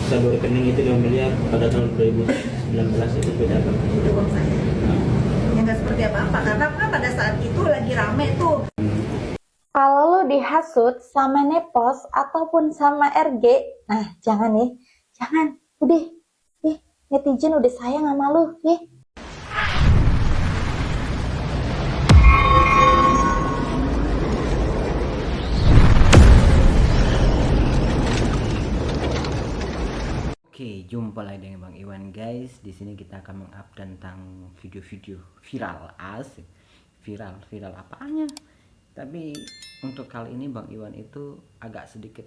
saldo rekening itu 5 miliar pada tahun 2019 itu beda banget. Itu uang saya. Ya nggak seperti apa-apa, karena kan pada saat itu lagi rame tuh. Kalau lo dihasut sama Nepos ataupun sama RG, nah jangan ya, jangan, udah, netizen udah sayang sama lo, ya. Oke, jumpa lagi dengan Bang Iwan guys. Di sini kita akan meng-up tentang video-video viral, asik. Viral apanya? Tapi untuk kali ini Bang Iwan itu agak sedikit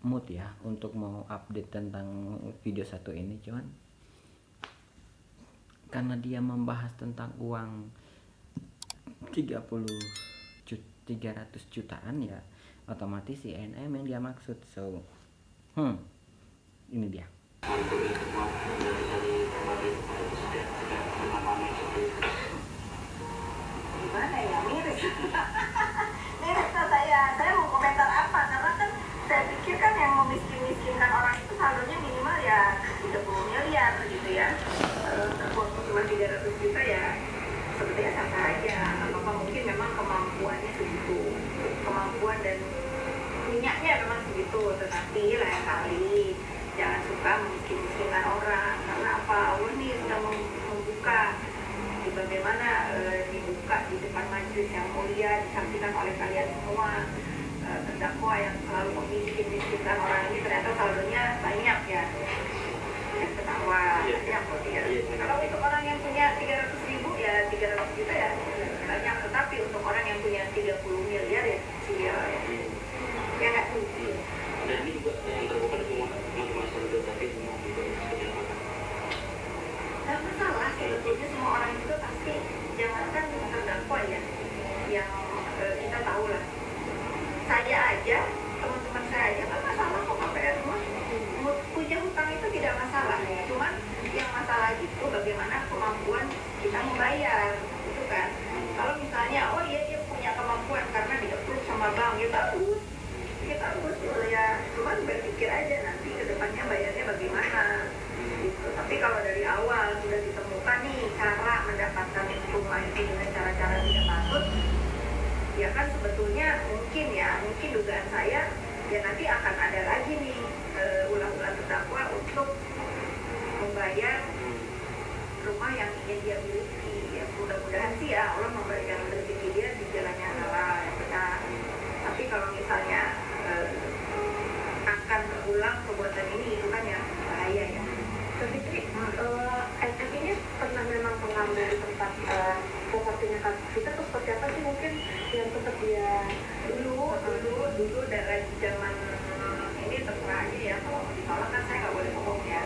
mood ya untuk mau update tentang video satu ini, cuman karena dia membahas tentang uang 300 jutaan ya, otomatis si NM yang dia maksud. So ini dia. Gimana ya, miris. Miris tuh saya mau komentar apa, karena kan saya pikir kan yang memiskin-miskinkan orang itu saldonya minimal ya 30 miliar gitu ya. Terpotong cuma 300 juta ya sepertinya sah aja. Apa mungkin memang kemampuannya segitu, kemampuan dan minyaknya memang segitu, tetapi lain kali jangan suka memiskin-miskinkan orang, karena apa? Allah nih sudah membuka bagaimana dibuka di depan majelis yang mulia, disaksikan oleh kalian semua. Terdakwa yang selalu memiskin-miskinkan orang ini ternyata saldonya banyak ya. Yang ketawa banyak kok ya. Kalau untuk orang yang punya 300 ribu ya 300 juta ya banyak, tetapi untuk orang yang punya 30 miliar ya kecil ya nggak mungkin. Dan ini juga yang terbuka semua saldo, tapi semua itu seperti apa? Nggak masalah, sebetulnya semua orang itu pasti, jangankan terdakwa ya, yang kita tahu lah. Saya aja, teman-teman saya aja kan masalah kok KPR semua. Punya hutang itu tidak masalah, cuman yang masalah itu bagaimana kemampuan kita membayar, gitu kan. Kalau misalnya, oh iya dia punya kemampuan karena di-approve sama bank, ya bagus. Kita harus ya, cuman berpikir aja nanti ke depannya bayarnya bagaimana gitu. Tapi kalau dari awal sudah ditemukan nih cara mendapatkan rumah itu dengan cara-cara tidak patut, ya kan sebetulnya mungkin dugaan saya ya nanti akan ada lagi nih ulah-ulah terdakwa untuk membayar rumah yang ingin dia miliki. Ya mudah-mudahan sih ya Allah memberikan rezeki dia di jalannya halal yang benar. Tapi kalau misalnya akan berulang perbuatan ini, itu kan ya bahaya ya. Tapi NM ini pernah memang mengambil di tempat propertinya kan kita tuh seperti apa sih, mungkin yang tempat dia dulu dari zaman ini terserah aja ya, kalau mau ditolak kan saya nggak boleh ngomong ya.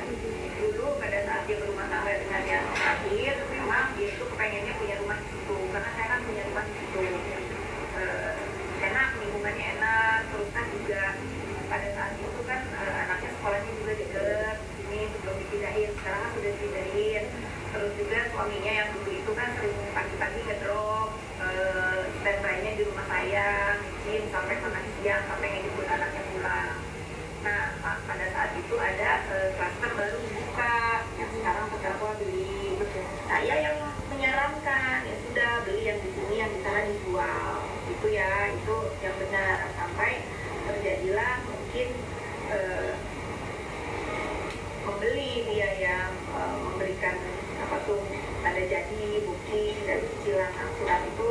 Dulu pada saat dia berumah tangga dengan yang terakhir, memang dia itu kepengennya punya rumah di situ, karena saya kan punya rumah di situ. Enak, lingkungannya enak, terus kan juga pada saat itu kan anaknya sekolahnya juga deket sini sebelum dipindahin, sekarang kan sudah dipindahin. Terus juga suaminya yang dulu itu kan sering pagi-pagi ngedrop standby-nya di rumah saya, mungkin sampai tengah siang sampai ngejemput anaknya pulang. Nah pada saat itu ada klaster baru dibuka yang sekarang terdakwa beli. Saya yang menyarankan ya sudah beli yang di sini, yang di sana dijual. Itu ya, itu yang benar. Sampai terjadilah mungkin membeli dia yang memberikan apa tuh tanda jadi, bukti dan cicilan angsuran itu.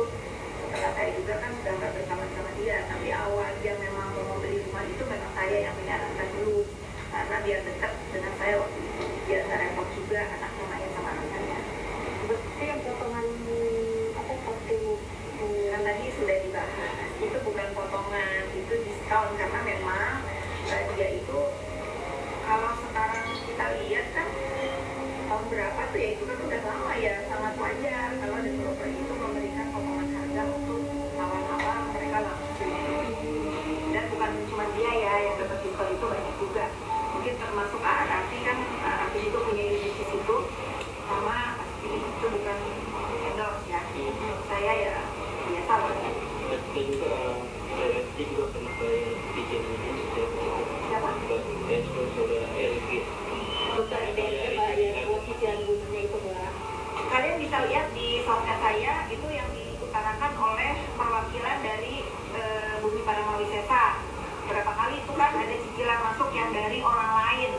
Setelah saya juga kan sudah nggak bersama-sama dia, tapi awal dia memang mau membeli rumah itu memang saya yang menyarankan dulu, karena biar dekat dengan saya waktu itu, biar nggak repot juga anaknya main sama anaknya. berarti yang potongan apa kartu Kan tadi sudah dibahas, itu bukan potongan, itu diskon, karena memang dia itu kalau sekarang kita lihat kan tahun berapa tuh ya, itu kan udah lama ya, sangat wajar kalau developer itu memberikan potongan harga untuk awal-awal mereka langsung. Dan bukan cuma dia ya yang dapat diskon, itu banyak juga, mungkin termasuk arti kan, arti itu punya unit di situ sama pasti itu bukan endorse ya. Saya ya biasa lah ya. Dan kita juga dia juga pernah bayar pinjam ini setiap Siapa? saudara yang dari orang lain.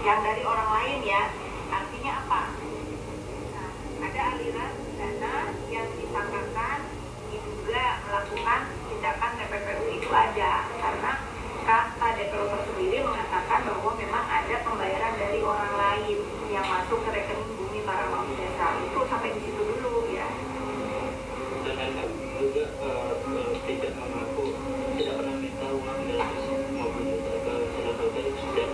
Yang dari orang lain ya. Artinya apa? Nah, ada aliran dana yang disangkakan diduga melakukan tindakan TPPU itu ada, karena kata developer sendiri mengatakan bahwa memang ada pembayaran dari orang lain yang masuk ke rekening Bumi Paramount Desa. Itu sampai di situ dulu ya. Dan NM juga tidak mengaku, tidak pernah minta uang dalam maupun juga sudah tahu tadi sudah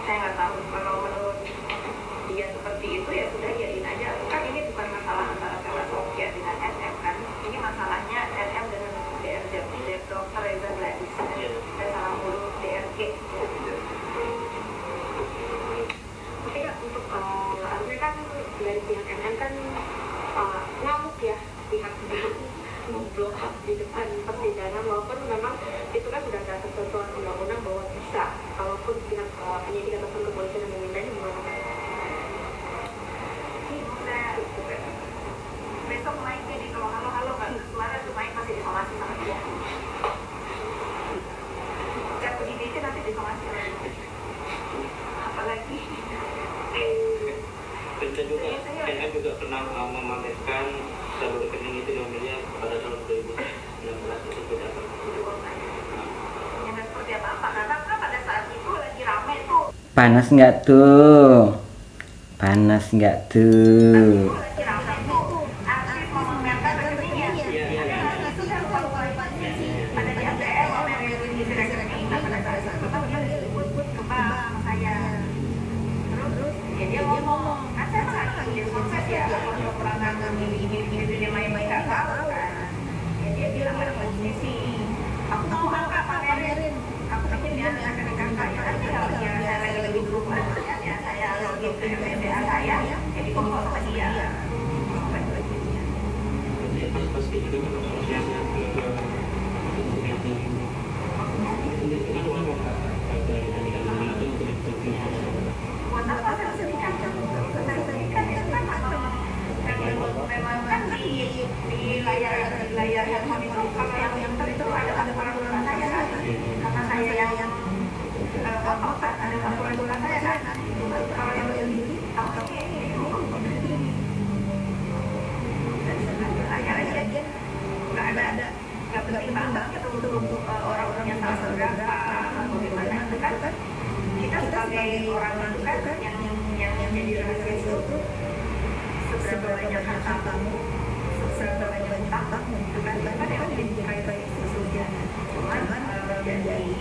Saya nggak tahu kalau menurut dia seperti itu ya sudah jadiin aja. Kan ini bukan masalah antara Telesofia dengan NM kan, ini masalahnya NM dengan DRG, Dr. Reza Gladys. Saya salah urut DRG. Tapi ya untuk artinya kan dari pihak NN kan ngamuk ya pihak blok di depan persidangan, walaupun memang itu kan sudah ada ketentuan undang-undang bahwa bisa kalaupun pihak penyidik ataupun kepolisian yang memintanya menggunakan. Besok main jadi kalau halo nggak kemarin tuh main masih disomasi sama dia. Cek begini aja nanti disomasi lagi. Apalagi dan juga NM juga pernah memamerkan saldo rekening itu 2 miliar pada tahun 2016 itu tidak pernah. yang seperti apa karena kan pada saat itu lagi rame tuh. Panas nggak tuh? Panas nggak tuh? Lagi rame tuh. Artis mau memamerkan rekeningnya. Ada di ATM mau memamerkan isi rekening. Pada saat itu kan dia disebut ke bank sama saya. Terus ya dia ngomong, kan saya nggak dia sukses ya, kalau perangan ini dia main-main nggak tahu kan. Ya dia bilang pada posisi, aku mau angkat pamerin, aku pikir dia akan angkat ya, kalau dia saya lagi duduk ya saya login ke MBA saya, jadi kok sama dia. Pasti juga kan prosesnya Buat apa sertifikat? Sertifikat itu kan memang kan di layar yang monitor. Kalau yang itu ada peraturan saya kan, karena saya yang ada peraturan saya kan. Kalau yang ini layar aja nggak penting banget untuk orang-orang yang salah berapa atau gimana itu kan. Kita sebagai orang itu kan yang jadi rahasia itu seberapa banyak hartamu, seberapa banyak utangmu, itu kan yang menjadi baik-baik sesungguhnya. Cuman jadi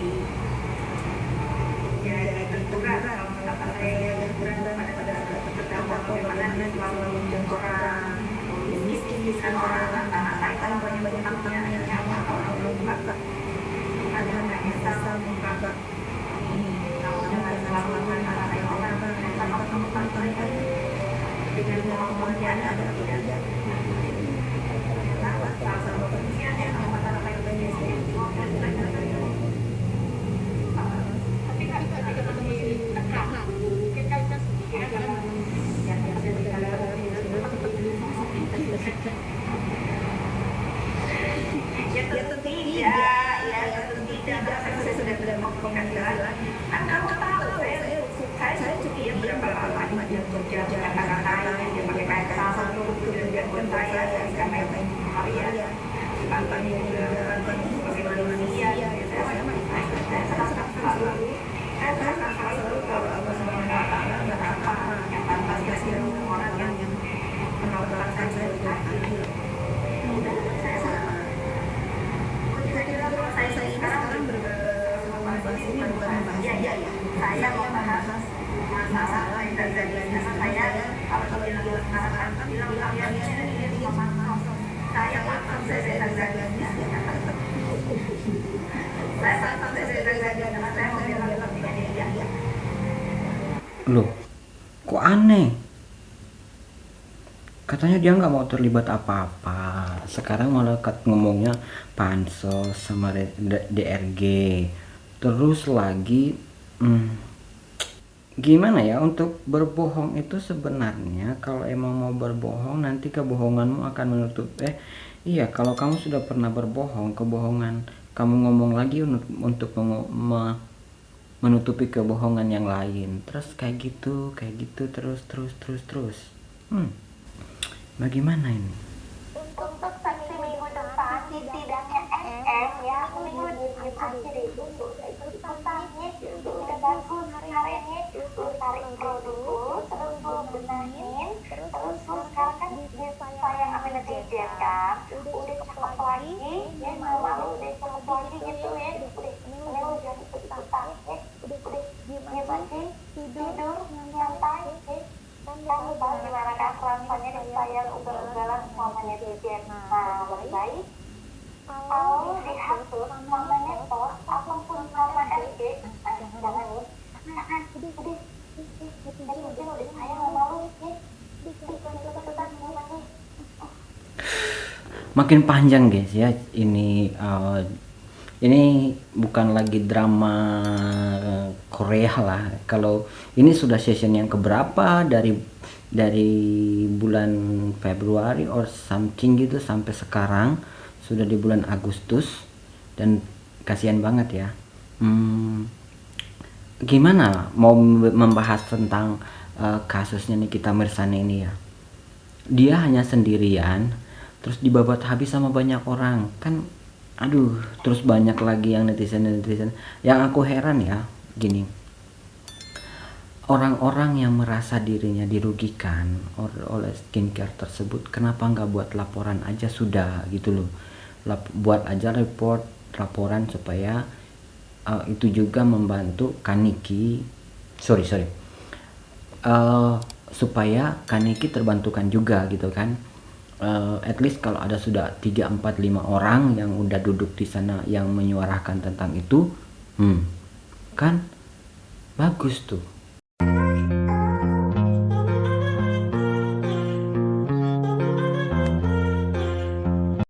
tertugas kalau kata saya tertugas pada terdakwa bagaimana dia selalu menjengkel orang, miskin orang, anak-anak yang banyak utangnya, orang belum buka, ada nggak bisa membuka. Jangan selalu mengatakan orang sama kamu pantai dengan kemampuan ada atau tidak. Sama penelitian yang apa yang banyak tapi kan ketika masih tekan mungkin kan kita yang ada di dalam ya tentu tidak saya sudah tidak mengkomunikasi lagi. Kamu tahu saya cukup dia berapa lama dia kerja kata-kata dia pakai kain sarung kemudian buat saya karena harian kampanye juga sebagai manusia saya selalu kalau Allah Subhanahu Wa Taala nggak apa yang tanpa dikasih orang yang menolak saya itu adil. Saya kira kalau saya sekarang membahas ini bukan membahas dia ya. Saya membahas masalah yang terjadi karena saya kalau dia mengatakan bilang kalian ini sama saya paham saya terjadinya saya paham saya terjadinya karena saya mau bilang dengan dia. Loh, kok aneh? Katanya dia nggak mau terlibat apa-apa. Sekarang malah ngomongnya pansos sama DRG. Terus lagi, gimana ya untuk berbohong itu sebenarnya kalau emang mau berbohong nanti kebohonganmu akan menutup. Iya, kalau kamu sudah pernah berbohong, kebohongan kamu ngomong lagi untuk menutupi kebohongan yang lain, terus kayak gitu terus. Bagaimana ini? Untuk saksi minggu depan di sidangnya SM ya, minggu depan aja deh itu pertanyaan udah bagus hari ini lu tarik produk terus lu benahin terus lu sekarang kan sayang sama netizen kan udah cakep lagi ya mama lu udah cakep lagi gitu ya udah lu jadi ikutan ya udah diem aja tidur nyantai ya kamu tahu gimana kan rasanya disayang ugal-ugalan sama netizen. Nah, lebih baik kalau dihasut sama Nepos ataupun sama RG, jangan nih. Udah netizen udah sayang sama lu, ikutan semuanya. Makin panjang guys ya, ini bukan lagi drama Korea lah. Kalau ini sudah season yang keberapa dari bulan Februari or something gitu sampai sekarang sudah di bulan Agustus, dan kasihan banget ya. Gimana mau membahas tentang kasusnya Nikita Mirzani ini ya? Dia hanya sendirian terus dibabat habis sama banyak orang kan. Aduh, terus banyak lagi yang netizen. Yang aku heran ya, gini. Orang-orang yang merasa dirinya dirugikan oleh skincare tersebut, kenapa nggak buat laporan aja sudah gitu loh. Buat aja laporan supaya itu juga membantu Kaniki. Supaya Kaniki terbantukan juga gitu kan. At least kalau ada sudah 3, 4, 5 orang yang udah duduk di sana yang menyuarakan tentang itu, kan bagus tuh.